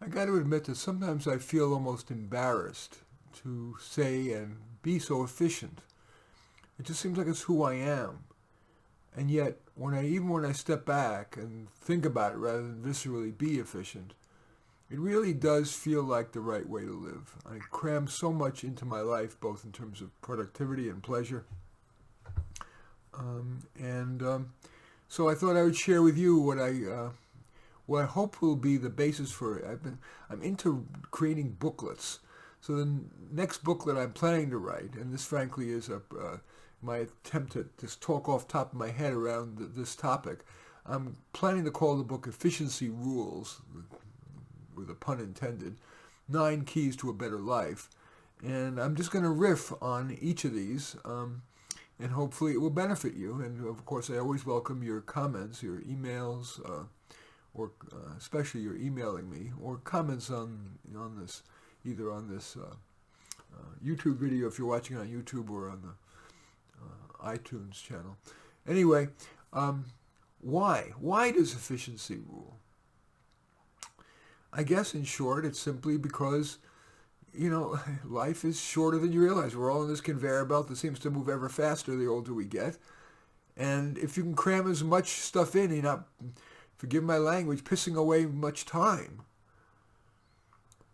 I got to admit that sometimes I feel almost embarrassed to say and be so efficient. It just seems like it's who I am. And yet, when I step back and think about it rather than viscerally be efficient, it really does feel like the right way to live. I cram so much into my life, both in terms of productivity and pleasure. And so I thought I would share with you what I hope will be the basis for. I'm into creating booklets. So the next booklet I'm planning to write, and this frankly is my attempt to just talk off the top of my head around this topic. I'm planning to call the book Efficiency Rules, with a pun intended, 9 Keys to a Better Life. And I'm just going to riff on each of these, and hopefully it will benefit you. And of course, I always welcome your comments, your emails, or especially your emailing me, or comments on this, either on this YouTube video if you're watching on YouTube, or on the iTunes channel. Anyway, why? Why does efficiency rule? I guess in short, it's simply because, life is shorter than you realize. We're all in this conveyor belt that seems to move ever faster the older we get. And if you can cram as much stuff in, you're not, forgive my language, pissing away much time.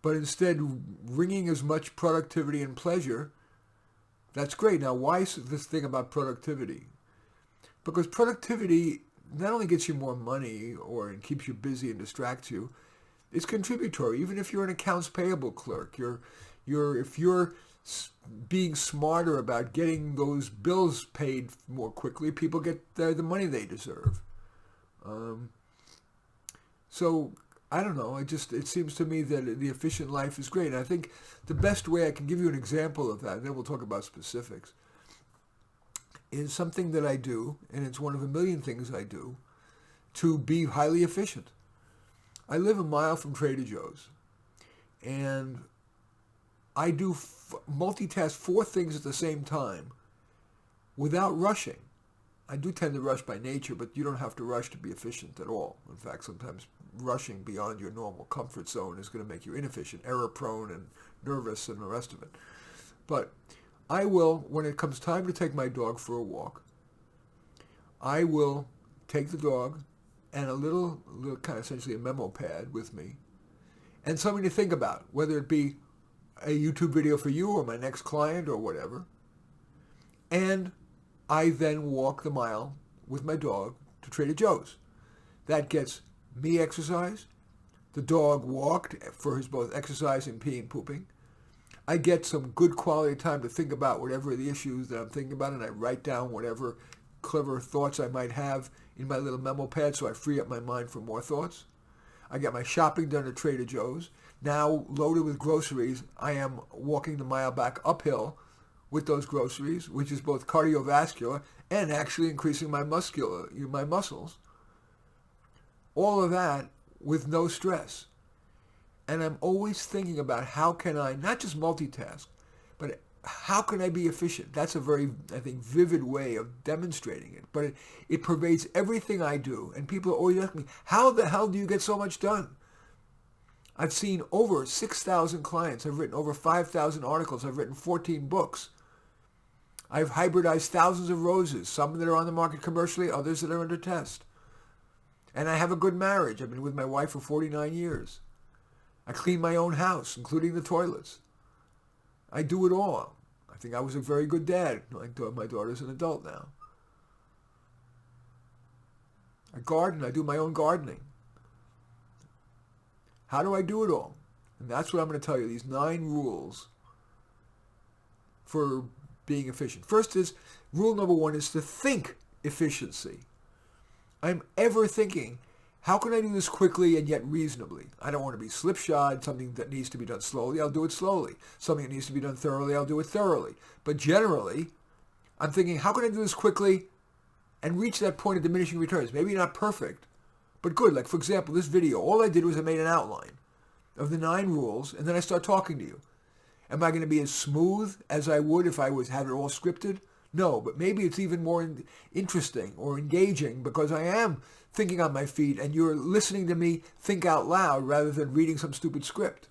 But instead, wringing as much productivity and pleasure, that's great. Now, why is this thing about productivity? Because productivity not only gets you more money or it keeps you busy and distracts you, it's contributory. Even if you're an accounts payable clerk, if you're being smarter about getting those bills paid more quickly, people get the money they deserve. So I don't know. It seems to me that the efficient life is great. And I think the best way I can give you an example of that, and then we'll talk about specifics, is something that I do, and it's one of a million things I do, to be highly efficient. I live a mile from Trader Joe's, and I do multitask 4 things at the same time without rushing. I do tend to rush by nature, but you don't have to rush to be efficient at all. In fact, sometimes rushing beyond your normal comfort zone is going to make you inefficient, error-prone, and nervous, and the rest of it. But I will, when it comes time to take my dog for a walk, I will take the dog and a little kind of essentially a memo pad with me, and something to think about, whether it be a YouTube video for you or my next client or whatever. And I then walk the mile with my dog to Trader Joe's. That gets me exercise, the dog walked for his both exercise and peeing, pooping. I get some good quality time to think about whatever the issues that I'm thinking about, and I write down whatever clever thoughts I might have in my little memo pad, so I free up my mind for more thoughts. I got my shopping done at Trader Joe's. Now, loaded with groceries, I am walking the mile back uphill with those groceries, which is both cardiovascular and actually increasing my muscles. All of that with no stress. And I'm always thinking about how can I not just multitask, but how can I be efficient? That's a very, I think, vivid way of demonstrating it. But it pervades everything I do. And people always ask me, how the hell do you get so much done? I've seen over 6,000 clients. I've written over 5,000 articles. I've written 14 books. I've hybridized thousands of roses, some that are on the market commercially, others that are under test. And I have a good marriage. I've been with my wife for 49 years. I clean my own house, including the toilets. I do it all. I think I was a very good dad. My daughter's an adult now. I garden. I do my own gardening. How do I do it all? And that's what I'm going to tell you, these 9 rules for being efficient. First is, rule number 1 is to think efficiency. I'm ever thinking, how can I do this quickly and yet reasonably? I don't want to be slipshod. Something that needs to be done slowly, I'll do it slowly. Something that needs to be done thoroughly, I'll do it thoroughly. But generally, I'm thinking, how can I do this quickly and reach that point of diminishing returns? Maybe not perfect, but good. Like, for example, this video, all I did was I made an outline of the 9 rules, and then I start talking to you. Am I going to be as smooth as I would if I had it all scripted? No, but maybe it's even more interesting or engaging because I am thinking on my feet, and you're listening to me think out loud rather than reading some stupid script.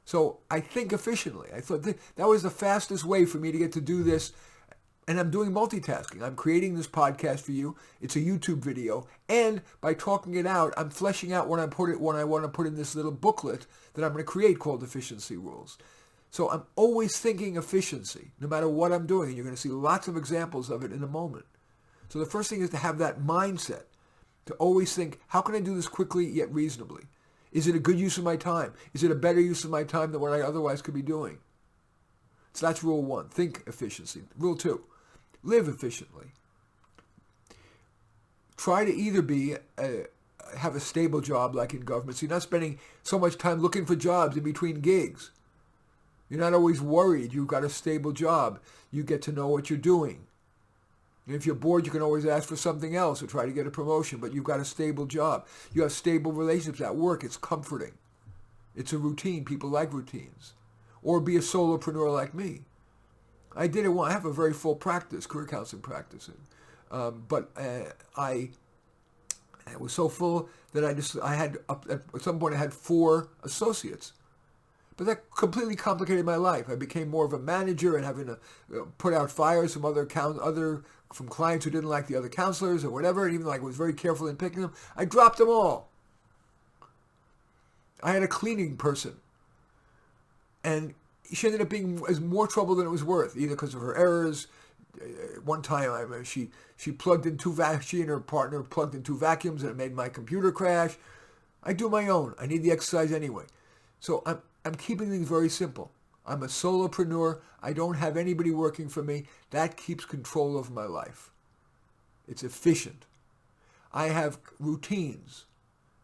So I think efficiently. I thought that was the fastest way for me to get to do this. And I'm doing multitasking. I'm creating this podcast for you. It's a YouTube video. And by talking it out, I'm fleshing out when I want to put in this little booklet that I'm going to create called Efficiency Rules. So I'm always thinking efficiency, no matter what I'm doing. And you're going to see lots of examples of it in a moment. So the first thing is to have that mindset, to always think, how can I do this quickly yet reasonably? Is it a good use of my time? Is it a better use of my time than what I otherwise could be doing? So that's rule 1, think efficiency. Rule 2, live efficiently. Try to either have a stable job like in government, so you're not spending so much time looking for jobs in between gigs. You're not always worried. You've got a stable job. You get to know what you're doing. And if you're bored, you can always ask for something else or try to get a promotion, but you've got a stable job. You have stable relationships at work. It's comforting. It's a routine. People like routines. Or be a solopreneur like me. I did it once. I have a very full practice, career counseling practice. But I was so full that I had, at some point I had 4 associates. But that completely complicated my life. I became more of a manager and having to put out fires from clients who didn't like the other counselors or whatever. And even though I was very careful in picking them, I dropped them all. I had a cleaning person. And she ended up being more trouble than it was worth, either because of her errors. One time, she plugged in she and her partner plugged in 2 vacuums, and it made my computer crash. I do my own. I need the exercise anyway. So I'm keeping things very simple. I'm a solopreneur. I don't have anybody working for me. That keeps control of my life. It's efficient. I have routines.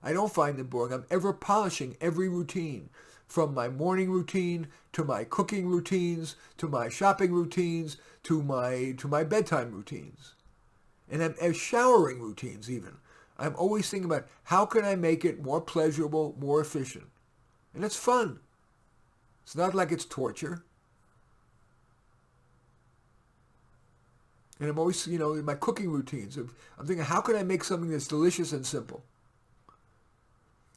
I don't find them boring. I'm ever polishing every routine, from my morning routine to my cooking routines to my shopping routines to my bedtime routines. And I'm showering routines even. I'm always thinking about how can I make it more pleasurable, more efficient. And it's fun. It's not like it's torture. And I'm always, in my cooking routines, I'm thinking, how can I make something that's delicious and simple?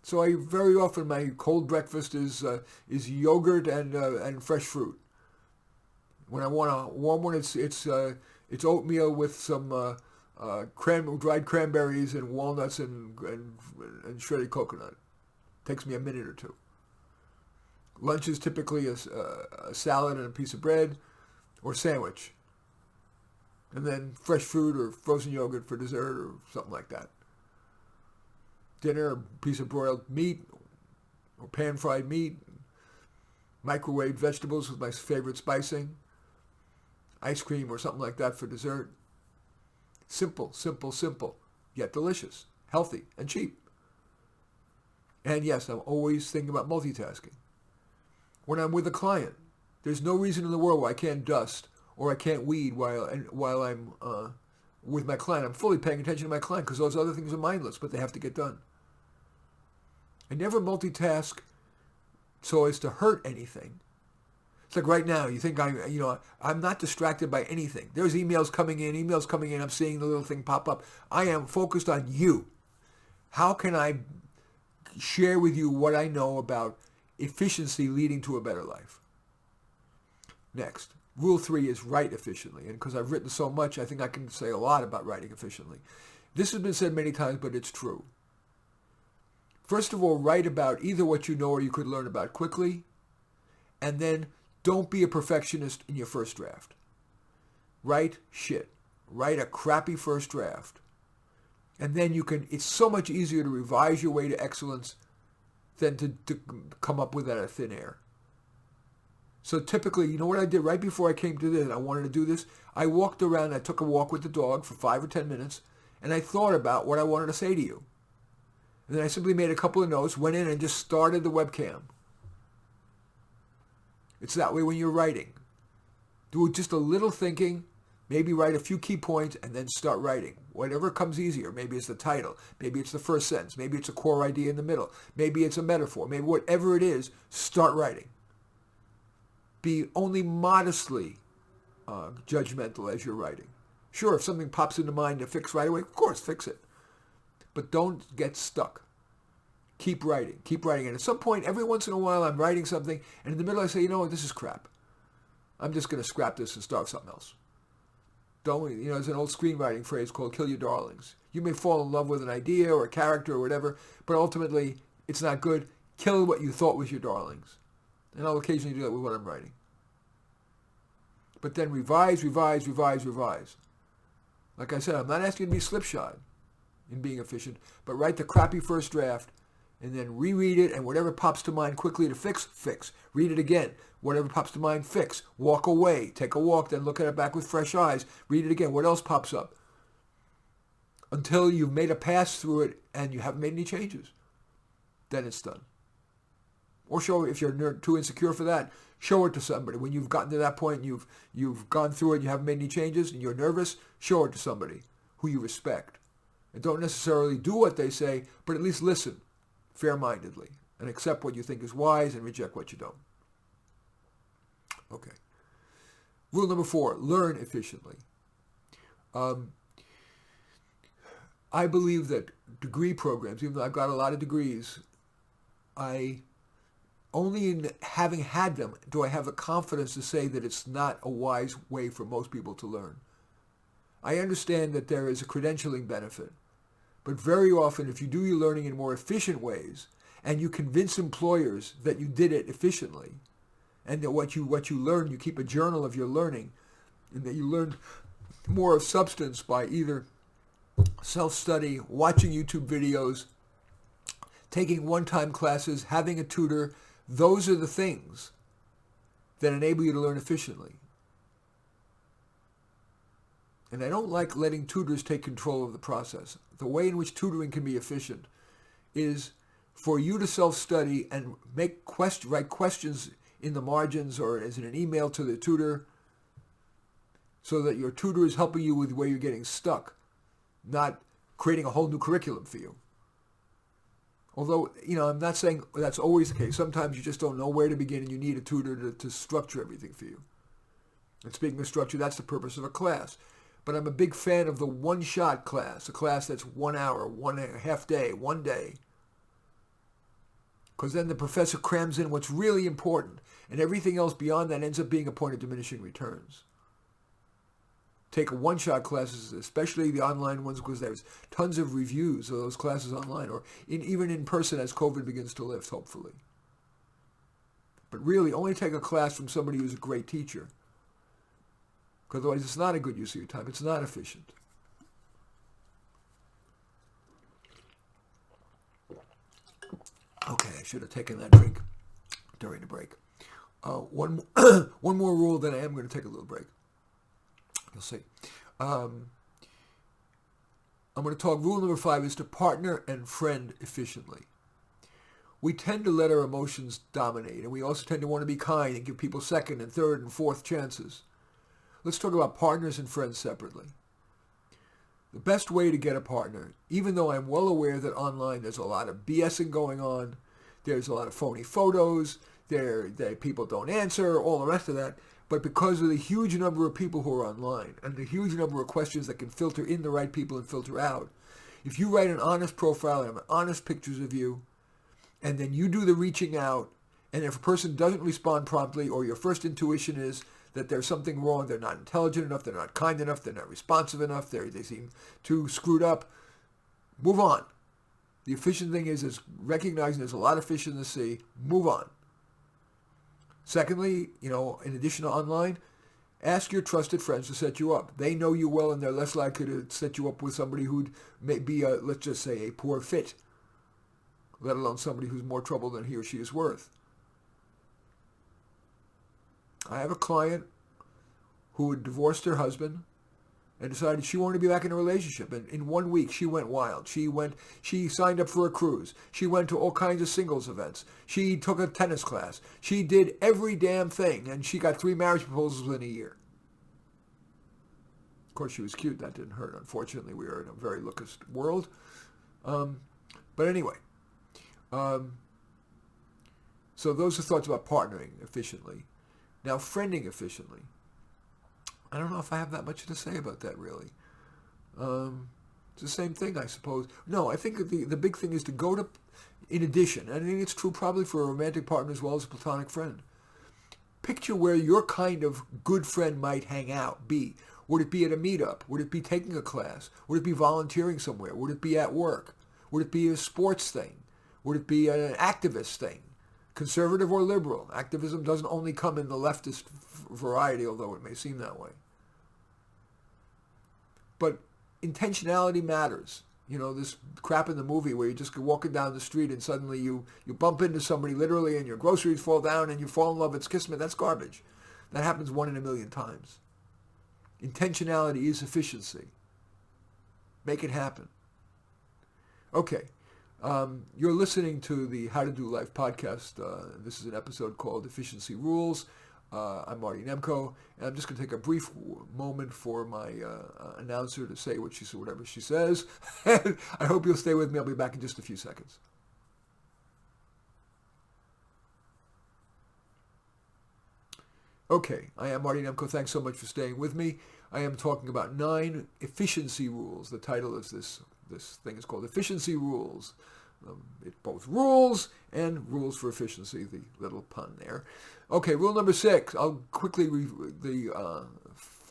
So I very often, my cold breakfast is yogurt and fresh fruit. When I want a warm one, it's oatmeal with some dried cranberries and walnuts and shredded coconut. Takes me a minute or 2. Lunch is typically a salad and a piece of bread or sandwich. And then fresh fruit or frozen yogurt for dessert or something like that. Dinner, a piece of broiled meat or pan-fried meat. Microwaved vegetables with my favorite spicing. Ice cream or something like that for dessert. Simple, simple, simple, yet delicious, healthy, and cheap. And yes, I'm always thinking about multitasking. When I'm with a client, there's no reason in the world why I can't dust or I can't weed while I'm with my client. I'm fully paying attention to my client because those other things are mindless, but they have to get done. I never multitask so as to hurt anything. It's like right now, you think I'm not distracted by anything. There's emails coming in. I'm seeing the little thing pop up. I am focused on you. How can I share with you what I know about efficiency leading to a better life? Next, rule 3 is write efficiently. And because I've written so much, I think I can say a lot about writing efficiently. This has been said many times, but it's true. First of all, write about either what you know or you could learn about quickly. And then don't be a perfectionist in your first draft. Write shit. Write a crappy first draft. And then it's so much easier to revise your way to excellence than to come up with that out of thin air. So typically, you know what I did right before I came to this, I wanted to do this? I walked around, I took a walk with the dog for 5 or 10 minutes, and I thought about what I wanted to say to you. And then I simply made a couple of notes, went in and just started the webcam. It's that way when you're writing. Do just a little thinking, maybe write a few key points, and then start writing. Whatever comes easier. Maybe it's the title. Maybe it's the first sentence. Maybe it's a core idea in the middle. Maybe it's a metaphor. Maybe whatever it is, start writing. Be only modestly judgmental as you're writing. Sure, if something pops into mind to fix right away, of course, fix it. but don't get stuck. Keep writing. Keep writing. And at some point, every once in a while, I'm writing something, and in the middle I say, you know what, this is crap. I'm just going to scrap this and start something else. Don't, there's an old screenwriting phrase called kill your darlings. You may fall in love with an idea or a character or whatever, but ultimately, it's not good. Kill what you thought was your darlings. And I'll occasionally do that with what I'm writing. But then revise, revise, revise, revise. Like I said, I'm not asking you to be slipshod in being efficient, but write the crappy first draft and then reread it, and whatever pops to mind quickly to fix, fix. Read it again. Whatever pops to mind, fix. Walk away. Take a walk, then look at it back with fresh eyes. Read it again. What else pops up? Until you've made a pass through it and you haven't made any changes. Then it's done. Or show, if you're too insecure for that, show it to somebody. When you've gotten to that point, you've gone through it, and you haven't made any changes, and you're nervous, show it to somebody who you respect. And don't necessarily do what they say, but at least listen fair-mindedly and accept what you think is wise and reject what you don't. Okay. Rule number 4, learn efficiently. I believe that degree programs, even though I've got a lot of degrees, only in having had them do I have the confidence to say that it's not a wise way for most people to learn. I understand that there is a credentialing benefit, but very often if you do your learning in more efficient ways and you convince employers that you did it efficiently and that what you learn, you keep a journal of your learning, and that you learned more of substance by either self-study, watching YouTube videos, taking one-time classes, having a tutor, those are the things that enable you to learn efficiently. And I don't like letting tutors take control of the process. The way in which tutoring can be efficient is for you to self-study and write questions in the margins or as in an email to the tutor so that your tutor is helping you with where you're getting stuck, not creating a whole new curriculum for you. Although, I'm not saying that's always the case. Sometimes you just don't know where to begin and you need a tutor to structure everything for you. And speaking of structure, that's the purpose of a class. But I'm a big fan of the one-shot class, a class that's 1 hour, half day, 1 day. Because then the professor crams in what's really important, and everything else beyond that ends up being a point of diminishing returns. Take one-shot classes, especially the online ones, because there's tons of reviews of those classes online, or even in person as COVID begins to lift, hopefully. But really, only take a class from somebody who's a great teacher. Because otherwise it's not a good use of your time. It's not efficient. Okay, I should have taken that drink during the break. One more rule, then I am going to take a little break. You'll see. I'm going to talk, rule number 5 is to partner and friend efficiently. We tend to let our emotions dominate, and we also tend to want to be kind and give people second and third and fourth chances. Let's talk about partners and friends separately. The best way to get a partner, even though I'm well aware that online there's a lot of BSing going on, there's a lot of phony photos, people don't answer, all the rest of that, but because of the huge number of people who are online and the huge number of questions that can filter in the right people and filter out, if you write an honest profile and have honest pictures of you, and then you do the reaching out, and if a person doesn't respond promptly, or your first intuition is that there's something wrong, they're not intelligent enough, they're not kind enough, they're not responsive enough, they seem too screwed up, move on. The efficient thing is recognizing there's a lot of fish in the sea, move on. Secondly, in addition to online, ask your trusted friends to set you up. They know you well and they're less likely to set you up with somebody who'd may be, let's just say, a poor fit, let alone somebody who's more trouble than he or she is worth. I have a client who had divorced her husband and decided she wanted to be back in a relationship. And in 1 week, she went wild. She signed up for a cruise. She went to all kinds of singles events. She took a tennis class. She did every damn thing, and she got 3 marriage proposals within a year. Of course, she was cute. That didn't hurt. Unfortunately, we are in a very lookist world. But anyway, so those are thoughts about partnering efficiently. Now, friending efficiently. I don't know if I have that much to say about that, really. It's the same thing, I suppose. No, I think the big thing is to go to, in addition, and I think it's true probably for a romantic partner as well as a platonic friend. Picture where your kind of good friend might hang out, be. Would it be at a meetup? Would it be taking a class? Would it be volunteering somewhere? Would it be at work? Would it be a sports thing? Would it be an activist thing? Conservative or liberal? Activism doesn't only come in the leftist variety, although it may seem that way. But intentionality matters. You know, this crap in the movie where you just go walking down the street and suddenly you bump into somebody literally and your groceries fall down and you fall in love, it's kismet. That's garbage. That happens 1 in a million times. Intentionality is efficiency. Make it happen. Okay. You're listening to the How to Do Life podcast. This is an episode called Efficiency Rules. I'm Marty Nemko, and I'm just going to take a brief moment for my announcer to say whatever she says. And I hope you'll stay with me. I'll be back in just a few seconds. Okay, I am Marty Nemko. Thanks so much for staying with me. I am talking about 9 efficiency rules. The title of this thing is called Efficiency Rules. It both rules and rules for efficiency, the little pun there. Okay, rule number 6. I'll quickly read the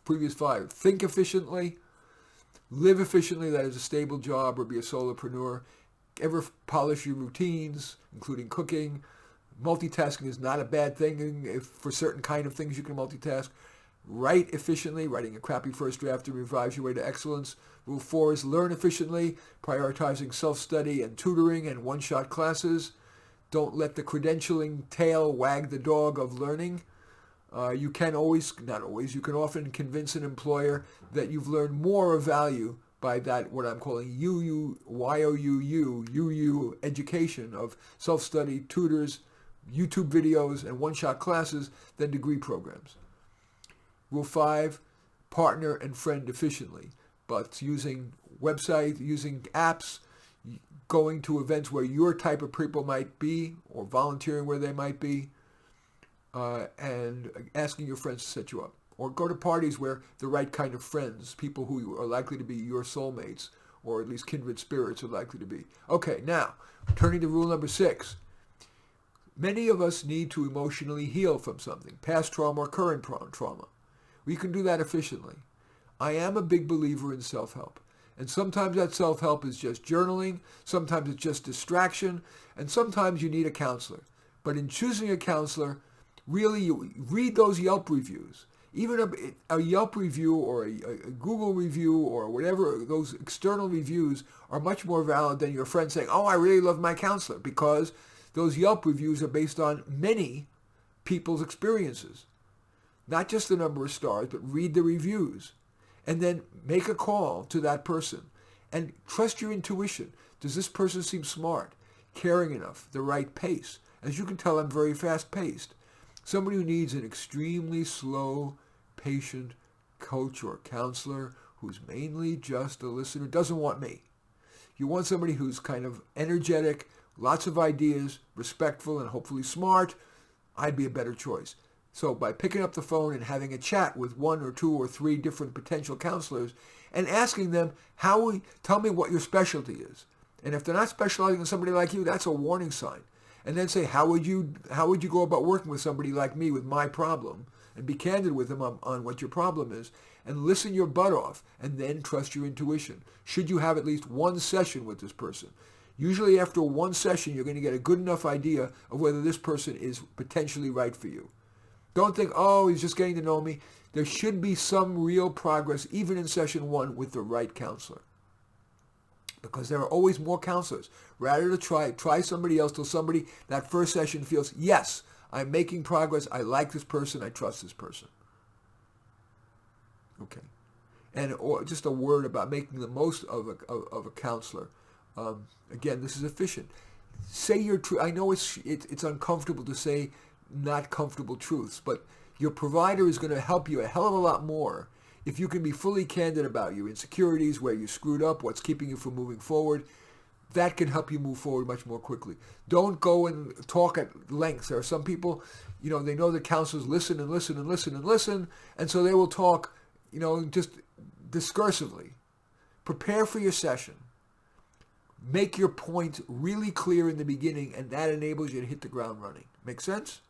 previous 5. Think efficiently. Live efficiently, that is a stable job, or be a solopreneur. Ever polish your routines, including cooking. Multitasking is not a bad thing. If for certain kind of things you can multitask. Write efficiently. Writing a crappy first draft to revise your way to excellence. Rule 4 is learn efficiently, prioritizing self-study and tutoring and one-shot classes. Don't let the credentialing tail wag the dog of learning. You can often convince an employer that you've learned more of value by that, what I'm calling UU education of self-study, tutors, YouTube videos, and one-shot classes than degree programs. Rule 5, partner and friend efficiently, but using websites, using apps, going to events where your type of people might be, or volunteering where they might be, and asking your friends to set you up. Or go to parties where the right kind of friends, people who are likely to be your soulmates, or at least kindred spirits are likely to be. Okay, now, turning to rule number 6. Many of us need to emotionally heal from something, past trauma or current trauma. We can do that efficiently. I am a big believer in self-help. And sometimes that self-help is just journaling, sometimes it's just distraction, and sometimes you need a counselor. But in choosing a counselor, really you read those Yelp reviews. Even a Yelp review or a Google review or whatever, those external reviews are much more valid than your friend saying, oh, I really love my counselor, because those Yelp reviews are based on many people's experiences. Not just the number of stars, but read the reviews. And then make a call to that person. And trust your intuition. Does this person seem smart, caring enough, the right pace? As you can tell, I'm very fast-paced. Somebody who needs an extremely slow, patient coach or counselor who's mainly just a listener doesn't want me. You want somebody who's kind of energetic, lots of ideas, respectful, and hopefully smart. I'd be a better choice. So by picking up the phone and having a chat with 1 or 2 or 3 different potential counselors and asking them, tell me what your specialty is. And if they're not specializing in somebody like you, that's a warning sign. And then say, how would you go about working with somebody like me with my problem? And be candid with them on what your problem is. And listen your butt off. And then trust your intuition. Should you have at least 1 session with this person? Usually after 1 session, you're going to get a good enough idea of whether this person is potentially right for you. Don't think, oh, he's just getting to know me. There should be some real progress, even in session 1, with the right counselor. Because there are always more counselors. Rather to try somebody else till somebody, that first session feels, yes, I'm making progress. I like this person. I trust this person. Okay. And just a word about making the most of a counselor. Again, this is efficient. Say your truth. I know it's uncomfortable to say not comfortable truths, but your provider is going to help you a hell of a lot more if you can be fully candid about your insecurities, where you screwed up, what's keeping you from moving forward. That can help you move forward much more quickly. Don't go and talk at length. There are some people, they know that counselors listen and listen and listen and listen, and so they will talk, just discursively. Prepare for your session. Make your point really clear in the beginning, and that enables you to hit the ground running. Make sense?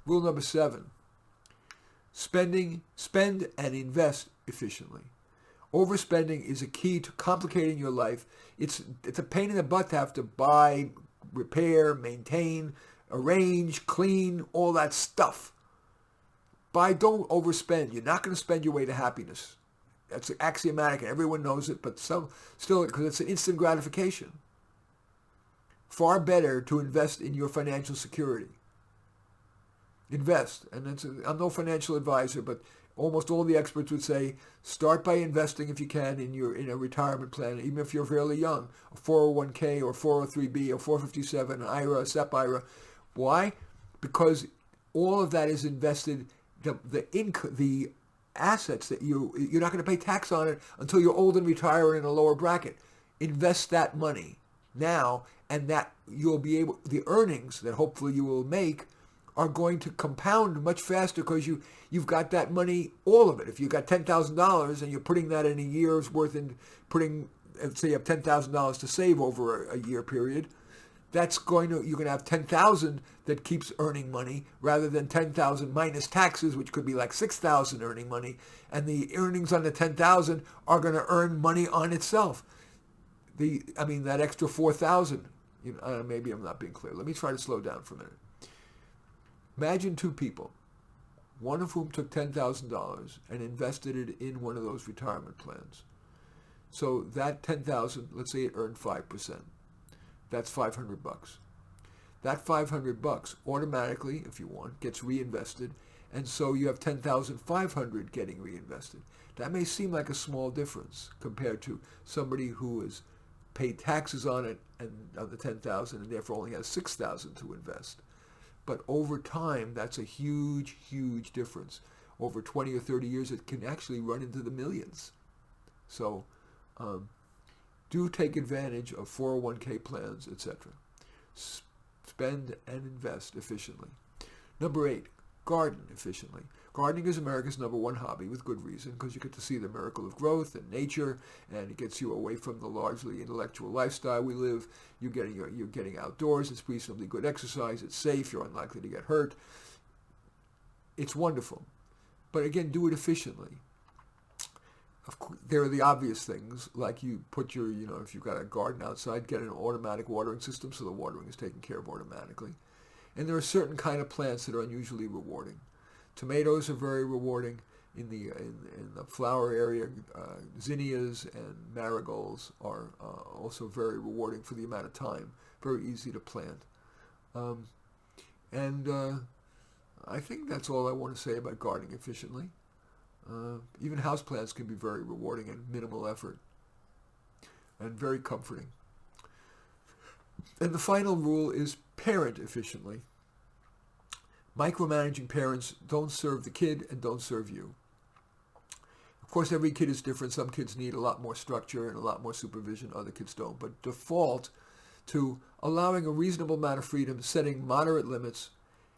Rule number 7. Spend and invest efficiently. Overspending is a key to complicating your life. It's a pain in the butt to have to buy, repair, maintain, arrange, clean, all that stuff. Don't overspend. You're not going to spend your way to happiness. That's axiomatic and everyone knows it, but still, because it's an instant gratification. Far better to invest in your financial security. Invest. And I'm no financial advisor, but almost all the experts would say start by investing if you can in a retirement plan, even if you're fairly young, a 401k or 403b or 457, an IRA, a SEP IRA. Why? Because all of that is invested. The assets that you're not going to pay tax on it until you're old and retire in a lower bracket. Invest that money now, and that you'll be able. The earnings that hopefully you will make are going to compound much faster because you've got that money, all of it. If you've got $10,000 and you're putting that in a year's worth and say you have $10,000 to save over a year period, you're going to have 10,000 that keeps earning money rather than 10,000 minus taxes, which could be like 6,000 earning money, and the earnings on the 10,000 are going to earn money on itself. That extra 4,000. Maybe I'm not being clear. Let me try to slow down for a minute. Imagine two people, one of whom took $10,000 and invested it in one of those retirement plans. So that 10,000, let's say it earned 5%. That's $500. That $500 automatically, if you want, gets reinvested, and so you have $10,500 getting reinvested. That may seem like a small difference compared to somebody who has paid taxes on it and on the $10,000 and therefore only has $6,000 to invest. But over time, that's a huge, huge difference. Over 20 or 30 years, it can actually run into the millions. So do take advantage of 401k plans, etc. Spend and invest efficiently. Number 8, garden efficiently. Gardening is America's #1 hobby with good reason, because you get to see the miracle of growth and nature, and it gets you away from the largely intellectual lifestyle we live. You're getting outdoors. It's reasonably good exercise. It's safe. You're unlikely to get hurt. It's wonderful. But again, do it efficiently. Of course, there are the obvious things, like you put if you've got a garden outside, get an automatic watering system so the watering is taken care of automatically. And there are certain kind of plants that are unusually rewarding. Tomatoes are very rewarding in the flower area. Zinnias and marigolds are also very rewarding for the amount of time. Very easy to plant. I think that's all I want to say about gardening efficiently. Even houseplants can be very rewarding and minimal effort and very comforting. And the final rule is parent efficiently. Micromanaging parents don't serve the kid and don't serve you. Of course, every kid is different. Some kids need a lot more structure and a lot more supervision. Other kids don't. But default to allowing a reasonable amount of freedom, setting moderate limits,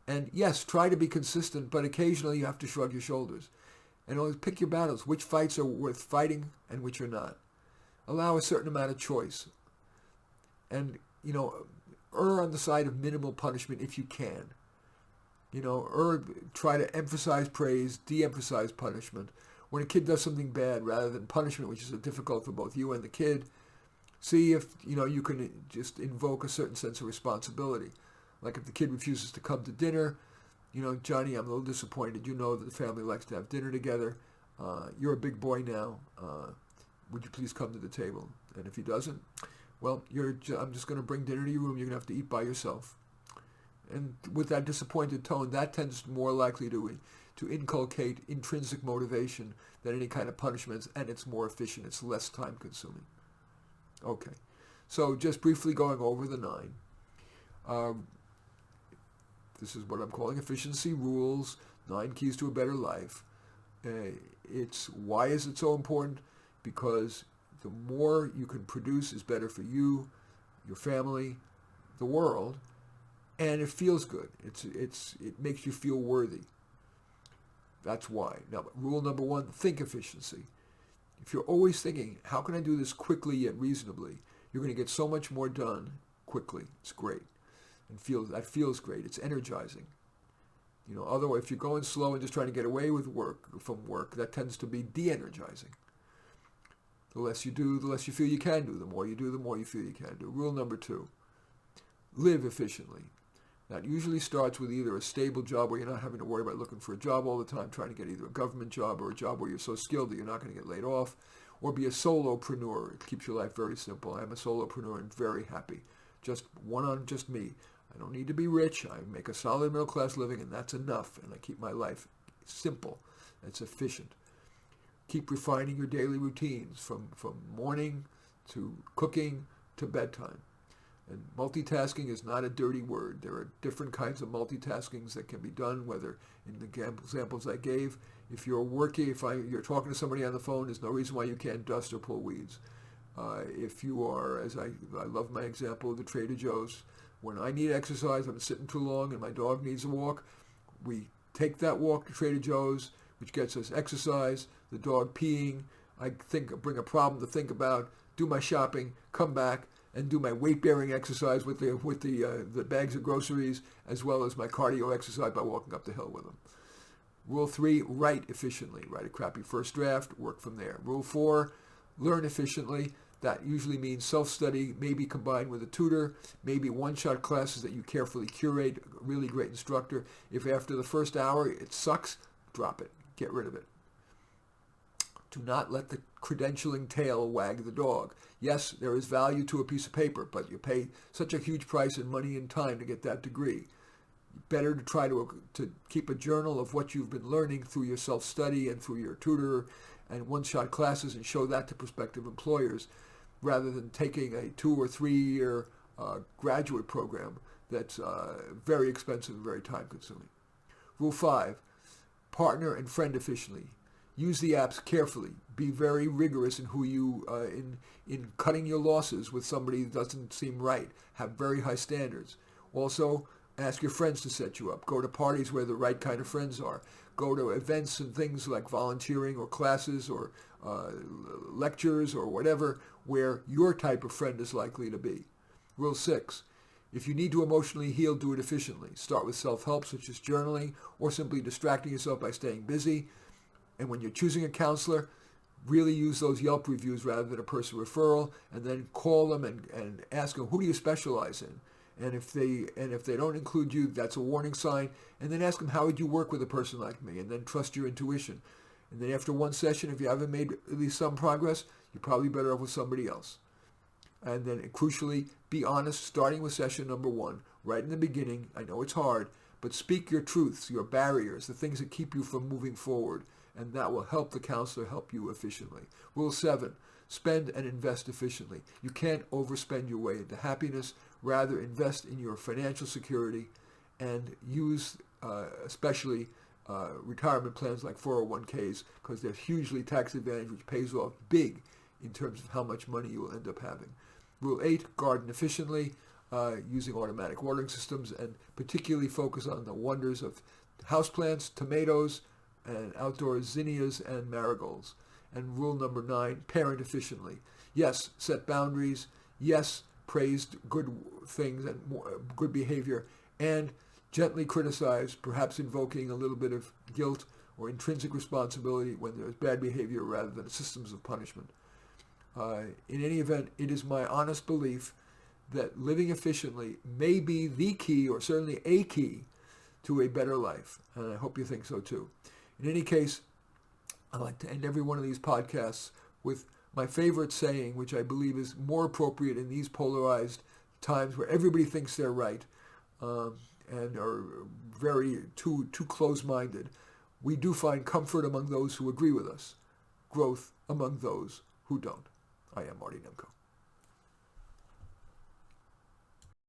and yes, try to be consistent, but occasionally you have to shrug your shoulders. And always pick your battles, which fights are worth fighting and which are not. Allow a certain amount of choice. And, err on the side of minimal punishment if you can. Try to emphasize praise, de-emphasize punishment. When a kid does something bad, rather than punishment, which is difficult for both you and the kid, see if, you can just invoke a certain sense of responsibility. Like if the kid refuses to come to dinner, Johnny, I'm a little disappointed. You know that the family likes to have dinner together. You're a big boy now. Would you please come to the table? And if he doesn't, well, I'm just going to bring dinner to your room. You're going to have to eat by yourself. And with that disappointed tone, that tends more likely to inculcate intrinsic motivation than any kind of punishments, and it's more efficient. It's less time consuming. Okay. So just briefly going over the 9. This is what I'm calling efficiency rules, 9 keys to a better life. Why is it so important? Because the more you can produce is better for you, your family, the world, and it feels good. It makes you feel worthy. That's why. Now, rule number 1, think efficiency. If you're always thinking, how can I do this quickly yet reasonably, you're going to get so much more done quickly. It's great. And that feels great. It's energizing. Otherwise, if you're going slow and just trying to get away from work, that tends to be de-energizing. The less you do, the less you feel you can do. The more you do, the more you feel you can do. Rule number 2, live efficiently. That usually starts with either a stable job where you're not having to worry about looking for a job all the time, trying to get either a government job or a job where you're so skilled that you're not going to get laid off, or be a solopreneur. It keeps your life very simple. I'm a solopreneur and very happy. Just me. I don't need to be rich. I make a solid middle class living, and that's enough. And I keep my life simple. It's efficient. Keep refining your daily routines from morning to cooking to bedtime. And multitasking is not a dirty word. There are different kinds of multitaskings that can be done, whether in the examples I gave, if you're you're talking to somebody on the phone, there's no reason why you can't dust or pull weeds. If you are, as I love my example of the Trader Joe's, when I need exercise, I'm sitting too long and my dog needs a walk, we take that walk to Trader Joe's, which gets us exercise, the dog peeing, bring a problem to think about, do my shopping, come back, and do my weight-bearing exercise with the bags of groceries, as well as my cardio exercise by walking up the hill with them. Rule 3, write efficiently. Write a crappy first draft, work from there. Rule 4, learn efficiently. That usually means self-study, maybe combined with a tutor, maybe one-shot classes that you carefully curate, a really great instructor. If after the first hour it sucks, drop it. Get rid of it. Do not let the credentialing tail wag the dog. Yes, there is value to a piece of paper, but you pay such a huge price in money and time to get that degree. Better to try to keep a journal of what you've been learning through your self-study and through your tutor and one-shot classes and show that to prospective employers, rather than taking a 2 or 3 year graduate program that's very expensive and very time-consuming. Rule 5, partner and friend efficiently. Use the apps carefully. Be very rigorous in who you in cutting your losses with somebody that doesn't seem right. Have very high standards. Also, ask your friends to set you up. Go to parties where the right kind of friends are. Go to events and things like volunteering or classes or lectures or whatever where your type of friend is likely to be. Rule 6. If you need to emotionally heal, do it efficiently. Start with self-help such as journaling or simply distracting yourself by staying busy. And when you're choosing a counselor, really use those Yelp reviews rather than a personal referral, and then call them and ask them, who do you specialize in? And if they don't include you, that's a warning sign. And then ask them, how would you work with a person like me? And then trust your intuition. And then after one session, if you haven't made at least some progress, you're probably better off with somebody else. And then crucially, be honest, starting with session number 1, right in the beginning. I know it's hard, but speak your truths, your barriers, the things that keep you from moving forward. And that will help the counselor help you efficiently. Rule 7, spend and invest efficiently. You can't overspend your way into happiness. Rather, invest in your financial security and use especially retirement plans like 401ks, because they're hugely tax advantage, which pays off big in terms of how much money you will end up having. Rule 8, garden efficiently using automatic watering systems, and particularly focus on the wonders of houseplants, tomatoes, and outdoor zinnias and marigolds. And rule number 9, parent efficiently. Yes, set boundaries. Yes, praise good things and good behavior, and gently criticize, perhaps invoking a little bit of guilt or intrinsic responsibility when there's bad behavior rather than systems of punishment. In any event, it is my honest belief that living efficiently may be the key, or certainly a key, to a better life. And I hope you think so too. In any case, I like to end every one of these podcasts with my favorite saying, which I believe is more appropriate in these polarized times where everybody thinks they're right and are very too close-minded. We do find comfort among those who agree with us, growth among those who don't. I am Marty Nemko.